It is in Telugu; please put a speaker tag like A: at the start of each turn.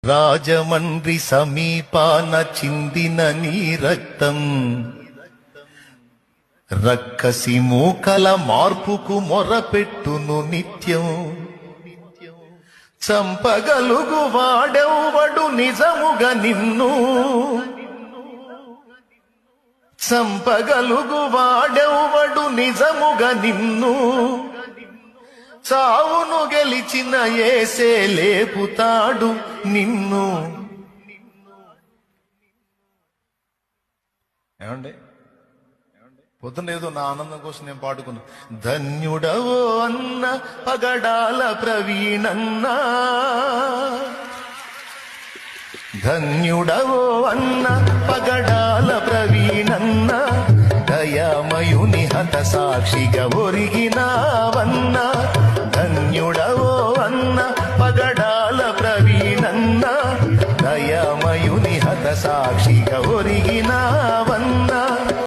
A: రాజమండ్రి సమీపాన చిందిన నీ రక్తం రక్కసి మూకల మార్పుకు మొరపెట్టును నిత్యం. చంపగలుగు వాడెవ్వడు నిజముగా నిన్ను, చంపగలుగు వాడెవ్వడు నిజముగా నిన్ను. చావును గెలిచిన యేసే లేపుతాడు నిన్ను. ఏమండి పొద్దున ఏదో నా ఆనందం కోసం నేను పాడుకున్నా. ధన్యుడవో అన్న పగడాల ప్రవీణన్నా, ధన్యుడవో అన్న పగడాల ప్రవీణన్నా, దయామయుని హత సాక్షిగా ఒరిగినావన్నా. ధన్యుడవో అన్న పగడాల ప్రవీణన్నా, దయామయుని హత సాక్షిగా ఒరిగినా